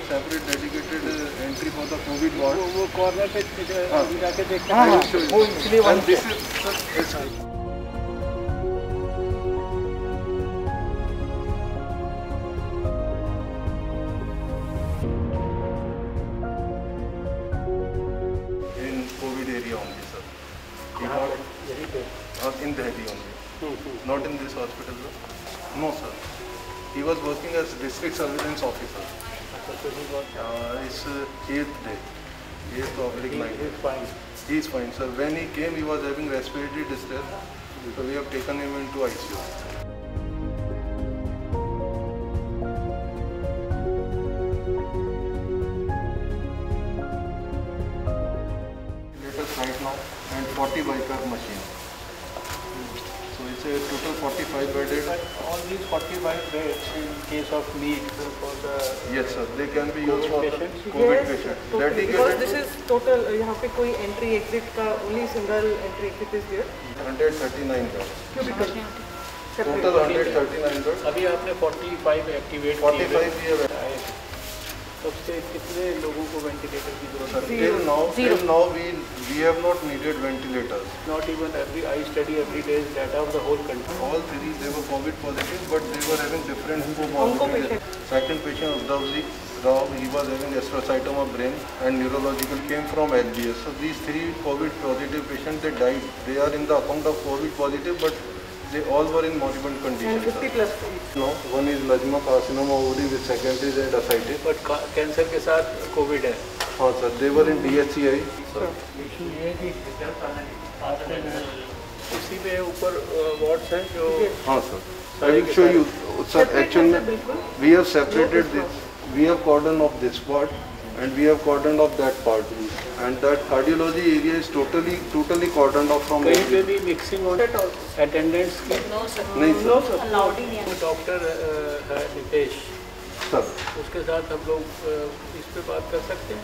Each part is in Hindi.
separate dedicated entry for the COVID ward. वो कॉर्नर पे जाके देखते हाँ, हैं वो इसलिए And one this is sir, it's in COVID area only, sir. He got यहीं पे in Delhi only, not in this hospital, sir. No, sir. He was working as district surveillance officer. It's 8th day, 8th oblique 9th. Fine He is fine, sir. When he came, he was having respiratory distress, so we have taken him into ICU. Latest right now, and 40 bypass machine. So it's a total 45 bedded. all these 45 beds in case of need for the Yes, sir. They can be used for the patients? COVID Yes, patient. totally. Because this is total. यहाँ पे कोई entry exit का only single entry exit is there. 139 beds. Cubicle. Total 139 beds. अभी आपने 45 एक्टिवेट 45 we have. तब से कितने लोगों को वेंटिलेटर की जरूरत है? Till now we have not needed ventilators. Not even every I study every day data of the whole country. All three they were COVID positive, but they were having different Onco comorbidities. patient. Second patient Udhavji Rao, he was having astrocytoma brain and neurological, came from LBS. So these three COVID positive patients, they died. They are in the account of COVID positive, but they all were in moribund condition. And 50 plus each. No, one is Lajma carcinoma OD with secondaries and ascites. But cancer के साथ कोविड है. हाँ sir, they were in DHCI. Sir. Issue ये है कि आपने उसी पे ऊपर वार्ड्स हैं जो हाँ sir. I will show you. Sir, actually we have separated this. We have cordon off this part and we have cordon off that part. And that cardiology area is totally cordoned off from. कहीं पे भी मिक्सिंग हो अटेंडेंट्स की नहीं sir. डॉक्टर है नितेश, Sir. उसके साथ हम लोग इस पे बात कर सकते हैं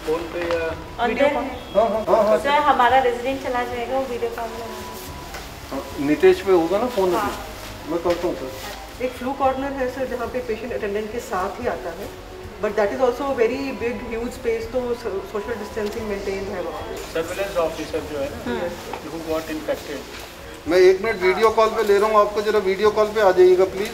फोन पे या वीडियो कॉल. हाँ. सर हमारा रेजिडेंट चला जाएगा वो वीडियो कॉल में. नितेश पे होगा ना फोन पे. मैं करता हूँ सर. एक फ्लू कॉर्नर है सर जहाँ पे पेशेंट अटेंडेंट के साथ ही आता है. But that is also very big huge space, तो सोशल डिस्टेंसिंग मेंटेन है वहाँ पे. सर्विलेंस ऑफिसर जो है ना हु गॉट इन्फेक्टेड. मैं 1 मिनट वीडियो कॉल पे ले रहा हूँ आपको, जरा वीडियो कॉल पे आ जाइएगा प्लीज.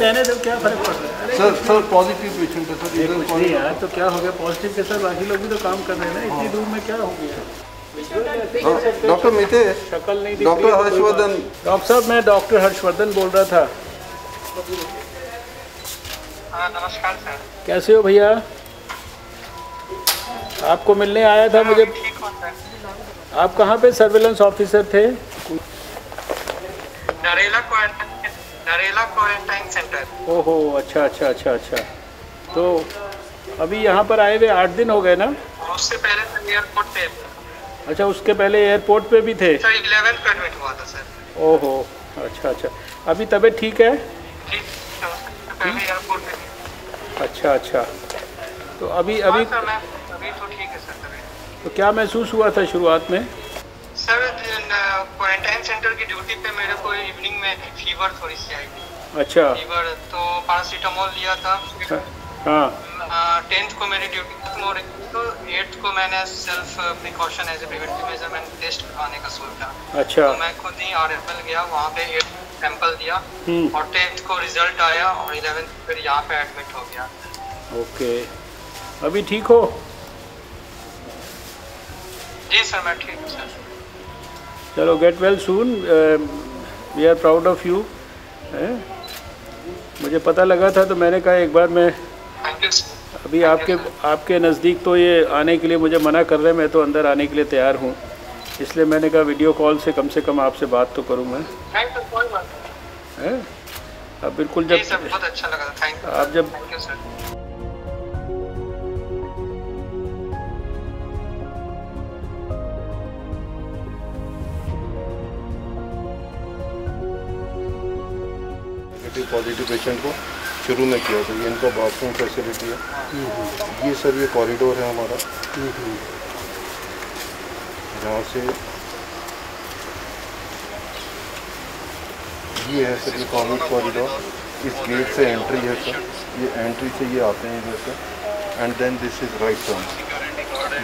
रहने दो, क्या फर्क पड़ रहा है? सर पॉजिटिव पेशेंट है सर. कुछ नहीं यार, तो क्या हो गया पॉजिटिव के सर, बाकी लोग भी तो काम कर रहे हैं ना, इतनी दूर में क्या हो गया? डॉक्टर मितेश, शक्ल नहीं दिख डॉक्टर रही है, कोई हर्षवर्धन. बात- डॉक्टर साहब मैं डॉक्टर हर्षवर्धन बोल रहा था. हाँ नमस्कार सर. कैसे हो भैया? आपको मिलने आया था मुझे. ठीक हो सर. आप कहाँ पे सर्विलेंस ऑफिसर थे? Narela quarantine centre. ओहो, अच्छा. तो अभी यहाँ पर आए हुए 8 दिन हो गए ना? उससे पहले सर एयरपोर्ट पे. अच्छा, उसके पहले एयरपोर्ट पे भी थे? सर 11 को एडमिट हुआ था सर. ओहो, अच्छा. अभी तबीयत ठीक है? ठीक है, उससे पहले एयरपोर्ट पे. अच्छा. तो अभी हाँ सर, मैं अभी तो ठीक है सर. तभी तो क्या महसूस हुआ था शुरुआत में? सर क्वारंटाइन सेंटर की ड्यूटी पे मेरे को इवनिंग में फीवर थोड़ी सी आई थी. अच्छा. फीवर तो पैरासीटामोल लिया था. हाँ. 10th को मेरी ड्यूटी खत्म हो रही थी, तो 8th को मैंने self precaution as a preventive measurement test करवाने का सोचा. अच्छा. तो मैं खुद ही RFL गया, वहाँ पे 8 सैंपल दिया और 10th को रिजल्ट आया और 11th फिर यहाँ पे एडमिट हो गया. ओके, अभी ठीक हो? जी सर, मैं ठीक हूँ सर. चलो, get well soon. We are proud of you. मुझे पता लगा था तो मैंने कहा एक बार मैं थैंक यू सर. अभी आपके नज़दीक तो ये आने के लिए मुझे मना कर रहे हैं, मैं तो अंदर आने के लिए तैयार हूँ, इसलिए मैंने कहा वीडियो कॉल से कम आपसे बात तो करूँ मैं. Thank you. कोई बात नहीं. अब बिल्कुल जी सर, बहुत अच्छा लगा था. Thank you sir. Positive patient को शुरू में किया था. ये इनका बाथरूम फैसिलिटी है. ये सर ये कॉरिडोर है हमारा, जहाँ से ये है सर ये कॉमन कॉरिडोर. इस गेट से एंट्री है सर, ये एंट्री से ये आते हैं इधर से, and then this is right turn.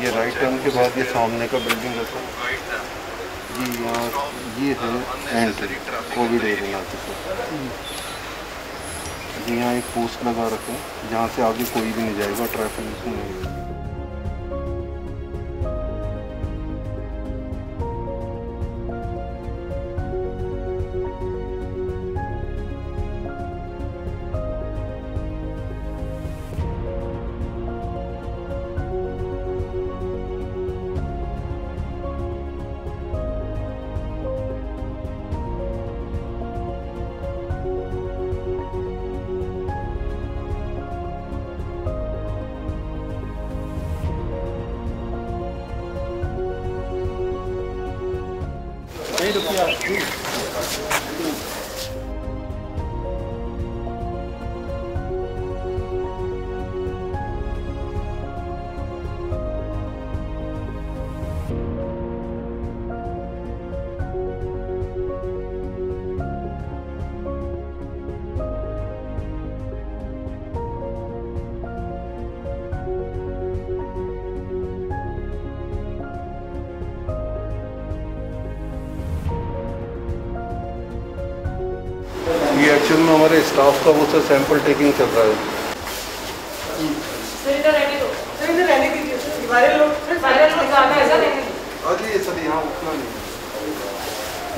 ये राइट टर्न के बाद ये सामने का बिल्डिंग है सर, ये यहाँ ये है एंट्री कोविड एरिया के सर। यहाँ एक पोस्ट लगा रखे हैं जहाँ से आगे कोई भी नहीं जाएगा, ट्रैफिक इसमें नहीं है। ये एक्चुअल में हमारे स्टाफ का वो सर सैंपल टेकिंग चल रहा है। अरे ये सर यहाँ उठना नहीं,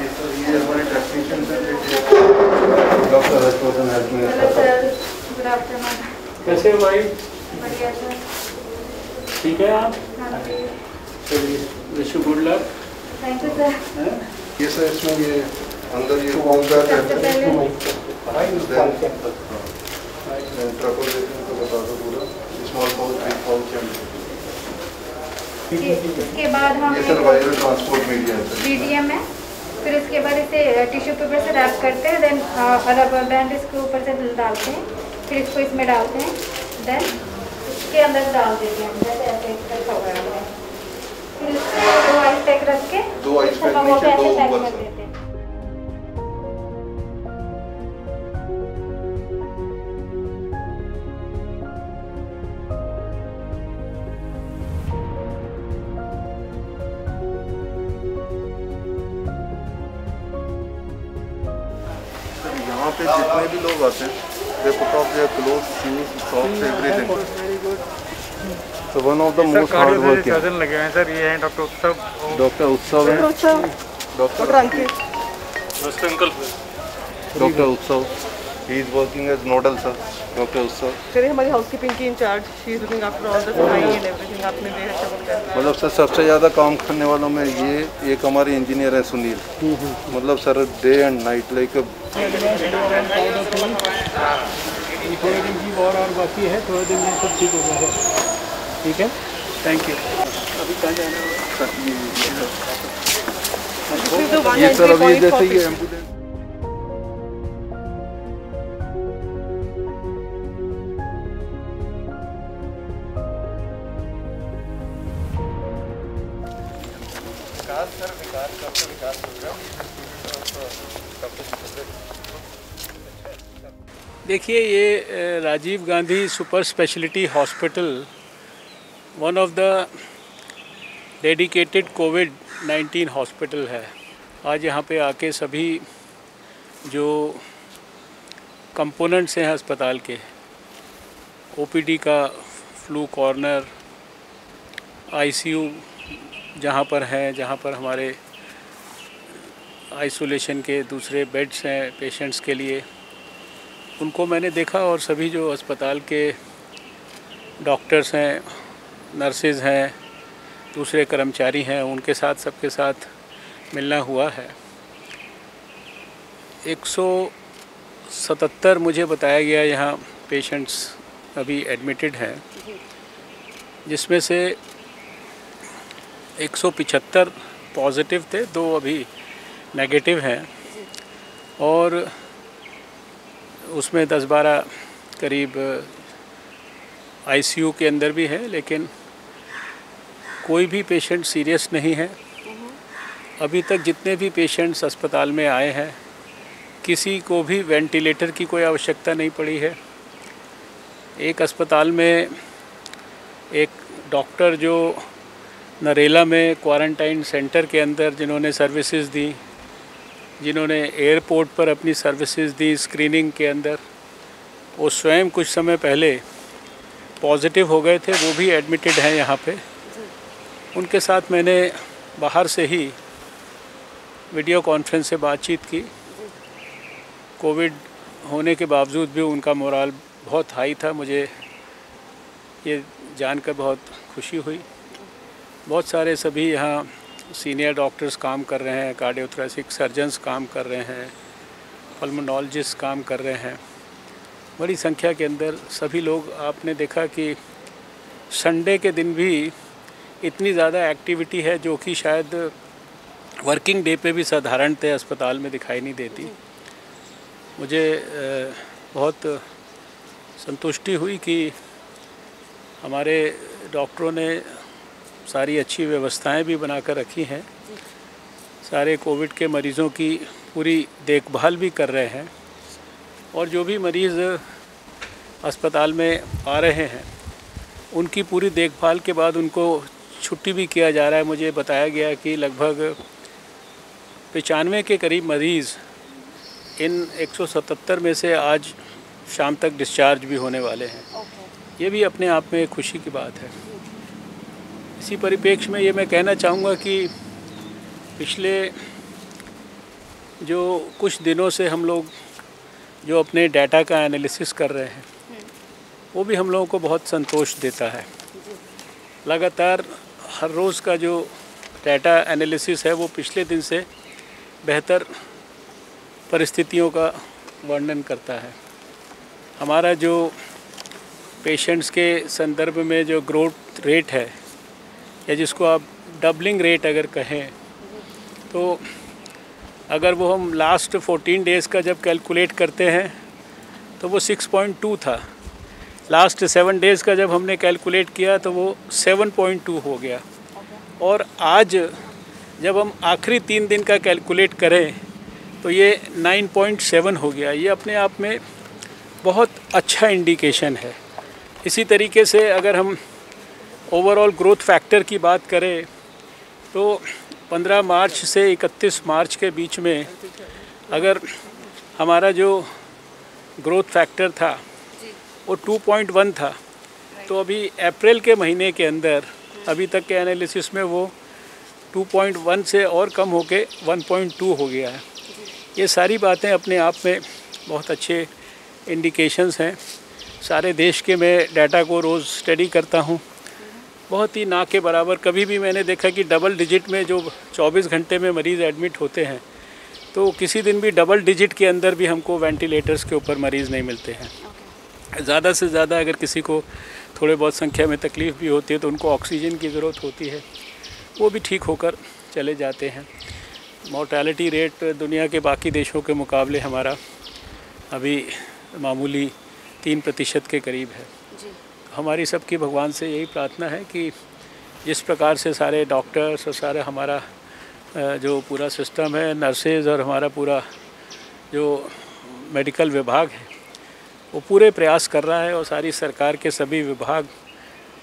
ये सर ये हमारे टेक्नीशियन से doctor Harshvardhan health minister. Good afternoon. कैसे हो भाई? बढ़िया सर। ठीक है आप? हाँ जी। चलिए, wish you good luck. Thank you sir. ये सर इसमें ये अंदर ये कौन सा सबसे पहले ट्रैपोलेशन को बता दो पूरा, small pouch, big pouch and इसके बाद हम ये सर वायरल ट्रांसपोर्ट मीडिया है सर। मीडियम है, फिर इसके बाद इसे टिश्यू पेपर से रैप करते हैं, देन रबर बैंड इसके ऊपर से डालते हैं, फिर इसको इसमें डालते हैं, देन इसके अंदर डाल देते हैं, जैसे ऐसे रखा हुआ है हमने। फिर इसको 2 आइस पैक रख के 2 आइस पैक हम नीचे, 2 पैक ऊपर कर सर। देते हैं। यहाँ पे जितने भी लोग आते हैं, they put off their clothes, shoes, socks, everything. So one of the most hard working. Surgeon लगे हुए हैं सर, ये हैं डॉक्टर उत्सव। डॉक्टर उत्सव है, डॉक्टर उत्सव, he is working as nodal sir, doctor Utsav. चलिए हमारी हाउसकीपिंग की incharge, she is looking after all the safai and everything. आपने देखा चमत्कार। मतलब सर सबसे ज़्यादा काम करने वालों में ये एक हमारे इंजीनियर हैं सुनील, मतलब sir day and night like थोड़े दिन की और बाकी है, थोड़े दिन में सब ठीक हो गया है। ठीक है, थैंक यू। अभी कहाँ जाना है? ये सर अभी जैसे ये एम्बुलेंस देखिए, ये Rajiv Gandhi super speciality hospital one of the dedicated कोविड-19 हॉस्पिटल है। आज यहाँ पे आके सभी जो कंपोनेंट्स हैं अस्पताल के, ओपीडी का फ्लू कॉर्नर, आईसीयू जहाँ पर है, जहाँ पर हमारे आइसोलेशन के दूसरे बेड्स हैं पेशेंट्स के लिए, उनको मैंने देखा। और सभी जो अस्पताल के डॉक्टर्स हैं, नर्सेज हैं, दूसरे कर्मचारी हैं, उनके साथ सबके साथ मिलना हुआ है। 177 मुझे बताया गया यहाँ पेशेंट्स अभी एडमिटेड हैं, जिसमें से 175 पॉजिटिव थे, 2 अभी नेगेटिव हैं, और उसमें 10-12 करीब आईसीयू के अंदर भी है, लेकिन कोई भी पेशेंट सीरियस नहीं है। अभी तक जितने भी पेशेंट्स अस्पताल में आए हैं किसी को भी वेंटिलेटर की कोई आवश्यकता नहीं पड़ी है। एक अस्पताल में एक डॉक्टर जो नरेला में क्वारंटाइन सेंटर के अंदर जिन्होंने सर्विसेज दी, जिन्होंने एयरपोर्ट पर अपनी सर्विसेज दी स्क्रीनिंग के अंदर, वो स्वयं कुछ समय पहले पॉजिटिव हो गए थे, वो भी एडमिटेड हैं यहाँ पे। उनके साथ मैंने बाहर से ही वीडियो कॉन्फ्रेंस से बातचीत की। कोविड होने के बावजूद भी उनका मोराल बहुत हाई था। मुझे ये जानकर बहुत खुशी हुई। बहुत सारे सभी यहाँ सीनियर डॉक्टर्स काम कर रहे हैं, कार्डियोथोरेसिक सर्जन्स काम कर रहे हैं, पल्मोनोलॉजिस्ट काम कर रहे हैं। बड़ी संख्या के अंदर सभी लोग, आपने देखा कि संडे के दिन भी इतनी ज़्यादा एक्टिविटी है जो कि शायद वर्किंग डे पे भी साधारणतः अस्पताल में दिखाई नहीं देती। मुझे बहुत संतुष्टि हुई कि हमारे डॉक्टरों ने सारी अच्छी व्यवस्थाएं भी बनाकर रखी हैं, सारे कोविड के मरीज़ों की पूरी देखभाल भी कर रहे हैं, और जो भी मरीज़ अस्पताल में आ रहे हैं उनकी पूरी देखभाल के बाद उनको छुट्टी भी किया जा रहा है। मुझे बताया गया कि लगभग 95 के करीब मरीज़ इन 177 में से आज शाम तक डिस्चार्ज भी होने वाले हैं। ये भी अपने आप में खुशी की बात है। इसी परिप्रेक्ष्य में ये मैं कहना चाहूँगा कि पिछले जो कुछ दिनों से हम लोग जो अपने डाटा का एनालिसिस कर रहे हैं वो भी हम लोगों को बहुत संतोष देता है। लगातार हर रोज़ का जो डाटा एनालिसिस है वो पिछले दिन से बेहतर परिस्थितियों का वर्णन करता है। हमारा जो पेशेंट्स के संदर्भ में जो ग्रोथ रेट है, या जिसको आप डबलिंग रेट अगर कहें, तो अगर वो हम लास्ट 14 डेज़ का जब कैलकुलेट करते हैं तो वो 6.2 था। लास्ट 7 डेज़ का जब हमने कैलकुलेट किया तो वो 7.2 हो गया। और आज जब हम आखिरी 3 दिन का कैलकुलेट करें तो ये 9.7 हो गया। ये अपने आप में बहुत अच्छा इंडिकेशन है। इसी तरीके से अगर हम ओवरऑल ग्रोथ फैक्टर की बात करें तो 15 मार्च से 31 मार्च के बीच में अगर हमारा जो ग्रोथ फैक्टर था वो 2.1 था, तो अभी अप्रैल के महीने के अंदर अभी तक के एनालिसिस में वो 2.1 से और कम होके 1.2 हो गया है। ये सारी बातें अपने आप में बहुत अच्छे इंडिकेशंस हैं। सारे देश के मैं डाटा को रोज़ स्टडी करता हूँ। बहुत ही ना के बराबर कभी भी मैंने देखा कि डबल डिजिट में जो 24 घंटे में मरीज़ एडमिट होते हैं, तो किसी दिन भी डबल डिजिट के अंदर भी हमको वेंटिलेटर्स के ऊपर मरीज़ नहीं मिलते हैं। ज़्यादा से ज़्यादा अगर किसी को थोड़े बहुत संख्या में तकलीफ़ भी होती है तो उनको ऑक्सीजन की ज़रूरत होती है, वो भी ठीक होकर चले जाते हैं। मोर्टेलिटी रेट दुनिया के बाकी देशों के मुकाबले हमारा अभी मामूली 3% के करीब है। हमारी सबकी भगवान से यही प्रार्थना है कि जिस प्रकार से सारे डॉक्टर्स और सारा हमारा जो पूरा सिस्टम है, नर्सेज और हमारा पूरा जो मेडिकल विभाग है, वो पूरे प्रयास कर रहा है और सारी सरकार के सभी विभाग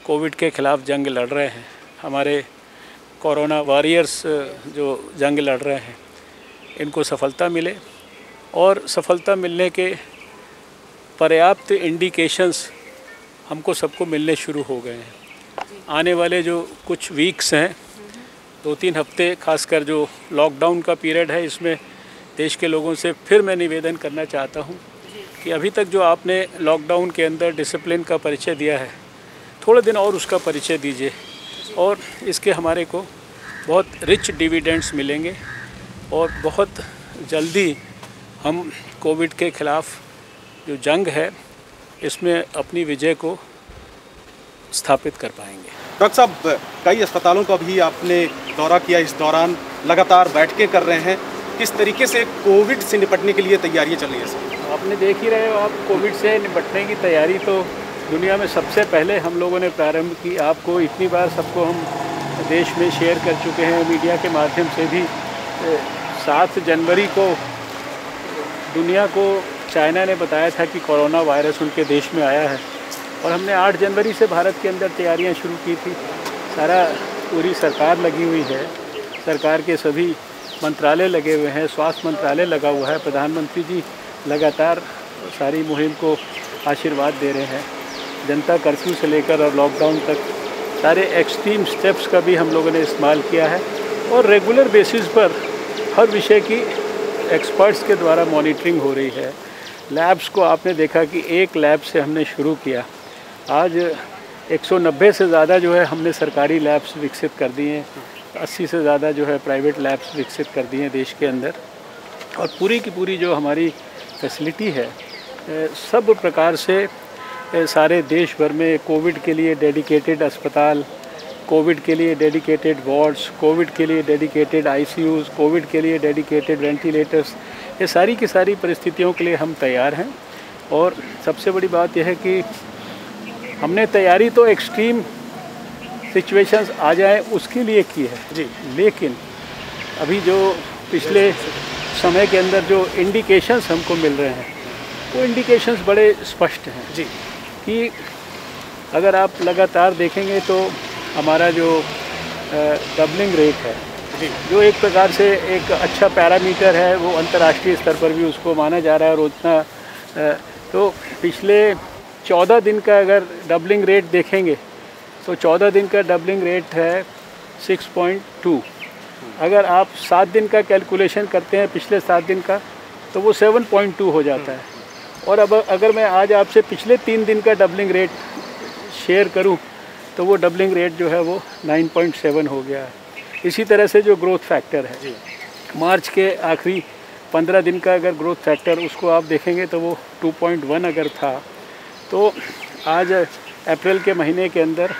कोविड के ख़िलाफ़ जंग लड़ रहे हैं। हमारे कोरोना वॉरियर्स जो जंग लड़ रहे हैं, इनको सफलता मिले, और सफलता मिलने के पर्याप्त इंडिकेशंस हमको सबको मिलने शुरू हो गए हैं। आने वाले जो कुछ वीक्स हैं, 2-3 हफ्ते, खासकर जो लॉकडाउन का पीरियड है, इसमें देश के लोगों से फिर मैं निवेदन करना चाहता हूं कि अभी तक जो आपने लॉकडाउन के अंदर डिसिप्लिन का परिचय दिया है, थोड़े दिन और उसका परिचय दीजिए, और इसके हमारे को बहुत रिच डिविडेंड्स मिलेंगे और बहुत जल्दी हम कोविड के ख़िलाफ़ जो जंग है इसमें अपनी विजय को स्थापित कर पाएंगे। डॉक्टर साहब, कई अस्पतालों का भी आपने दौरा किया, इस दौरान लगातार बैठकें कर रहे हैं, किस तरीके से कोविड से निपटने के लिए तैयारियां चल रही हैं सर? आपने देख ही रहे हो आप, कोविड से निपटने की तैयारी तो दुनिया में सबसे पहले हम लोगों ने प्रारंभ की। आपको इतनी बार सबको हम देश में शेयर कर चुके हैं, मीडिया के माध्यम से भी। 7 जनवरी को दुनिया को चाइना ने बताया था कि कोरोना वायरस उनके देश में आया है, और हमने 8 जनवरी से भारत के अंदर तैयारियां शुरू की थी। पूरी सरकार लगी हुई है, सरकार के सभी मंत्रालय लगे हुए हैं, स्वास्थ्य मंत्रालय लगा हुआ है, प्रधानमंत्री जी लगातार सारी मुहिम को आशीर्वाद दे रहे हैं। जनता कर्फ्यू से लेकर और लॉकडाउन तक सारे एक्सट्रीम स्टेप्स का भी हम लोगों ने इस्तेमाल किया है, और रेगुलर बेसिस पर हर विषय की एक्सपर्ट्स के द्वारा मॉनिटरिंग हो रही है। लैब्स को आपने देखा कि एक लैब से हमने शुरू किया, आज 190 से ज़्यादा जो है हमने सरकारी लैब्स विकसित कर दिए हैं, 80 से ज़्यादा जो है प्राइवेट लैब्स विकसित कर दिए हैं देश के अंदर। और पूरी की पूरी जो हमारी फैसिलिटी है, सब प्रकार से सारे देश भर में कोविड के लिए डेडिकेटेड अस्पताल, कोविड के लिए डेडिकेटेड वार्ड्स, कोविड के लिए डेडिकेटेड आईसीयूज़, कोविड के लिए डेडिकेटेड वेंटिलेटर्स, ये सारी की सारी परिस्थितियों के लिए हम तैयार हैं। और सबसे बड़ी बात यह है कि हमने तैयारी तो एक्सट्रीम सिचुएशंस आ जाए उसके लिए की है जी, लेकिन अभी जो पिछले समय के अंदर जो इंडिकेशंस हमको मिल रहे हैं, वो इंडिकेशंस बड़े स्पष्ट हैं जी, कि अगर आप लगातार देखेंगे तो हमारा जो डबलिंग रेट है जी, जो एक प्रकार से एक अच्छा पैरामीटर है, वो अंतर्राष्ट्रीय स्तर पर भी उसको माना जा रहा है। और उतना तो पिछले 14 दिन का अगर डबलिंग रेट देखेंगे तो 14 दिन का डबलिंग रेट है 6.2। अगर आप 7 दिन का कैलकुलेशन करते हैं पिछले 7 दिन का, तो वो 7.2 हो जाता है। और अब अगर मैं आज आपसे पिछले 3 दिन का डबलिंग रेट शेयर करूं, तो वो डबलिंग रेट जो है वो 9.7 हो गया है। इसी तरह से जो ग्रोथ फैक्टर है, मार्च के आखिरी 15 दिन का अगर ग्रोथ फैक्टर उसको आप देखेंगे तो वो 2.1 अगर था, तो आज अप्रैल के महीने के अंदर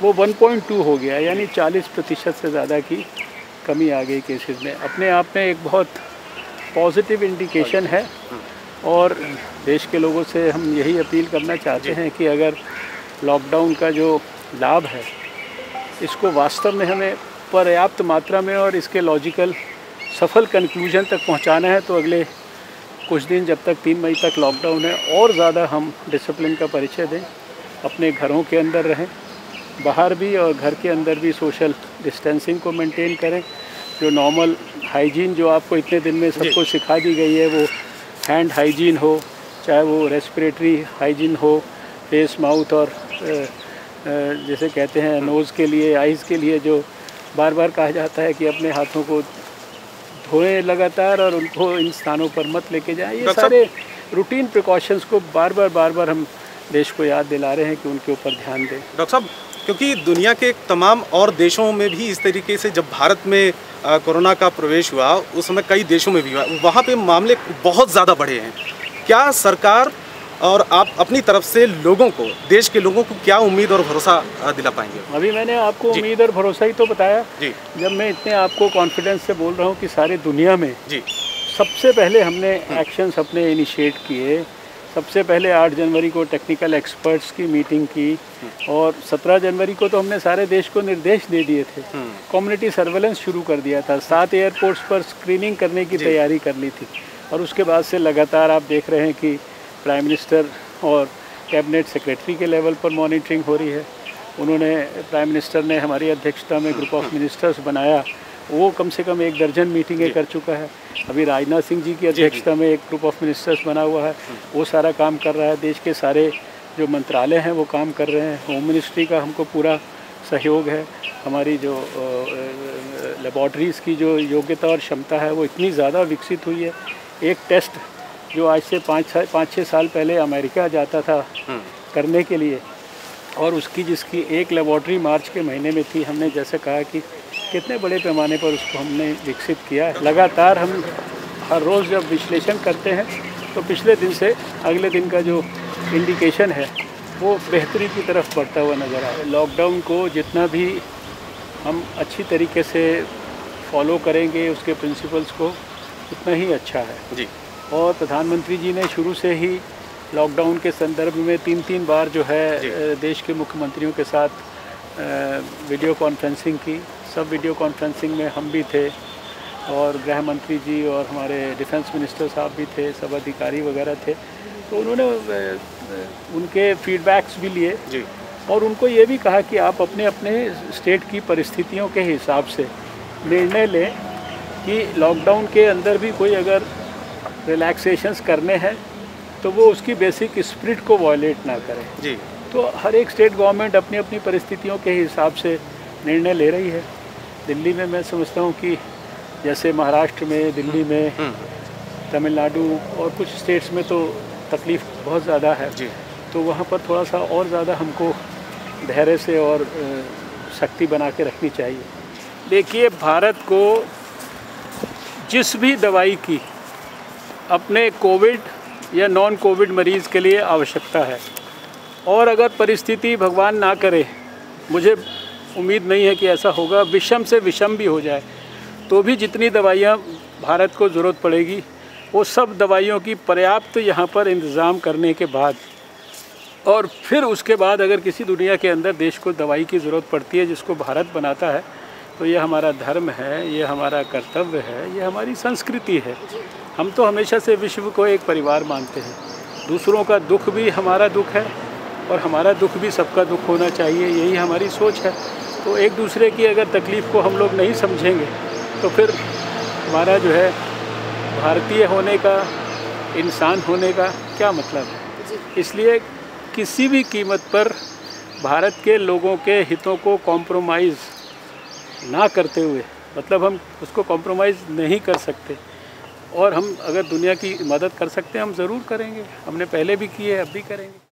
वो 1.2 हो गया, यानी 40% से ज़्यादा की कमी आ गई केसेस में। अपने आप में एक बहुत पॉजिटिव इंडिकेशन है, और देश के लोगों से हम यही अपील करना चाहते हैं कि अगर लॉकडाउन का जो लाभ है, इसको वास्तव में हमें पर्याप्त मात्रा में और इसके लॉजिकल सफल कंक्लूजन तक पहुंचाना है, तो अगले कुछ दिन जब तक 3 मई तक लॉकडाउन है, और ज़्यादा हम डिसिप्लिन का परिचय दें, अपने घरों के अंदर रहें, बाहर भी और घर के अंदर भी सोशल डिस्टेंसिंग को मेंटेन करें। जो नॉर्मल हाइजीन जो आपको इतने दिन में सबको सिखा दी गई है, वो हैंड हाइजीन हो, चाहे वो रेस्पिरेटरी हाइजीन हो, फेस माउथ और जैसे कहते हैं नोज़ के लिए, आइज़ के लिए जो बार बार कहा जाता है कि अपने हाथों को धोएं लगातार और उनको इन स्थानों पर मत लेके जाएं। ये सारे रूटीन प्रिकॉशंस को बार बार हम देश को याद दिला रहे हैं कि उनके ऊपर ध्यान दें। डॉक्टर साहब, क्योंकि दुनिया के तमाम और देशों में भी इस तरीके से जब भारत में कोरोना का प्रवेश हुआ, उस समय कई देशों में भी हुआ, वहाँ पे मामले बहुत ज़्यादा बढ़े हैं। क्या सरकार और आप अपनी तरफ से लोगों को, देश के लोगों को क्या उम्मीद और भरोसा दिला पाएंगे? अभी मैंने आपको उम्मीद और भरोसा ही तो बताया जी। जब मैं इतने आपको कॉन्फिडेंस से बोल रहा हूँ कि सारे दुनिया में जी सबसे पहले हमने एक्शंस अपने इनिशिएट किए। सबसे पहले 8 जनवरी को टेक्निकल एक्सपर्ट्स की मीटिंग की, और 17 जनवरी को तो हमने सारे देश को निर्देश दे दिए थे, कम्युनिटी सर्वेलेंस शुरू कर दिया था, 7 एयरपोर्ट्स पर स्क्रीनिंग करने की तैयारी कर ली थी। और उसके बाद से लगातार आप देख रहे हैं कि प्राइम मिनिस्टर और कैबिनेट सेक्रेटरी के लेवल पर मॉनिटरिंग हो रही है। उन्होंने, प्राइम मिनिस्टर ने हमारी अध्यक्षता में ग्रुप ऑफ मिनिस्टर्स बनाया, वो कम से कम 1 दर्जन मीटिंगें कर चुका है। अभी राजनाथ सिंह जी की अध्यक्षता में एक ग्रुप ऑफ मिनिस्टर्स बना हुआ है, वो सारा काम कर रहा है। देश के सारे जो मंत्रालय हैं वो काम कर रहे हैं। होम मिनिस्ट्री का हमको पूरा सहयोग है। हमारी जो लेबॉर्ट्रीज़ की जो योग्यता और क्षमता है वो इतनी ज़्यादा विकसित हुई है। एक टेस्ट जो आज से 5-6 साल पहले अमेरिका जाता था करने के लिए, और उसकी जिसकी एक लेबॉर्ट्री मार्च के महीने में थी, हमने जैसे कहा कि कितने बड़े पैमाने पर उसको हमने विकसित किया है। लगातार हम हर रोज़ जब विश्लेषण करते हैं तो पिछले दिन से अगले दिन का जो इंडिकेशन है वो बेहतरी की तरफ बढ़ता हुआ नज़र आ रहा है। लॉकडाउन को जितना भी हम अच्छी तरीके से फॉलो करेंगे उसके प्रिंसिपल्स को, उतना ही अच्छा है जी। और प्रधानमंत्री जी ने शुरू से ही लॉकडाउन के संदर्भ में 3 बार जो है देश के मुख्यमंत्रियों के साथ वीडियो कॉन्फ्रेंसिंग की। सब वीडियो कॉन्फ्रेंसिंग में हम भी थे, और गृह मंत्री जी और हमारे डिफेंस मिनिस्टर साहब भी थे, सब अधिकारी वगैरह थे, तो उन्होंने उनके फीडबैक्स भी लिए जी। और उनको ये भी कहा कि आप अपने अपने स्टेट की परिस्थितियों के हिसाब से निर्णय लें कि लॉकडाउन के अंदर भी कोई अगर रिलैक्सेशंस करने हैं तो वो उसकी बेसिक स्पिरिट को वायलेट ना करें जी। तो हर एक स्टेट गवर्नमेंट अपनी अपनी परिस्थितियों के हिसाब से निर्णय ले रही है। दिल्ली में मैं समझता हूँ कि जैसे महाराष्ट्र में, दिल्ली में, तमिलनाडु और कुछ स्टेट्स में तो तकलीफ़ बहुत ज़्यादा है जी। तो वहाँ पर थोड़ा सा और ज़्यादा हमको धैर्य से और शक्ति बना के रखनी चाहिए। देखिए, भारत को जिस भी दवाई की अपने कोविड या नॉन कोविड मरीज़ के लिए आवश्यकता है और अगर परिस्थिति भगवान ना करे, मुझे उम्मीद नहीं है कि ऐसा होगा, विषम से विषम भी हो जाए तो भी जितनी दवाइयाँ भारत को ज़रूरत पड़ेगी वो सब दवाइयों की पर्याप्त यहाँ पर इंतज़ाम करने के बाद और फिर उसके बाद अगर किसी दुनिया के अंदर देश को दवाई की ज़रूरत पड़ती है जिसको भारत बनाता है तो ये हमारा धर्म है, ये हमारा कर्तव्य है, ये हमारी संस्कृति है। हम तो हमेशा से विश्व को एक परिवार मानते हैं। दूसरों का दुख भी हमारा दुख है और हमारा दुख भी सबका दुख होना चाहिए, यही हमारी सोच है। तो एक दूसरे की अगर तकलीफ़ को हम लोग नहीं समझेंगे तो फिर हमारा जो है भारतीय होने का, इंसान होने का क्या मतलब है। इसलिए किसी भी कीमत पर भारत के लोगों के हितों को कॉम्प्रोमाइज़ ना करते हुए, मतलब हम उसको कॉम्प्रोमाइज़ नहीं कर सकते और हम अगर दुनिया की मदद कर सकते हैं हम ज़रूर करेंगे। हमने पहले भी की है, अब भी करेंगे।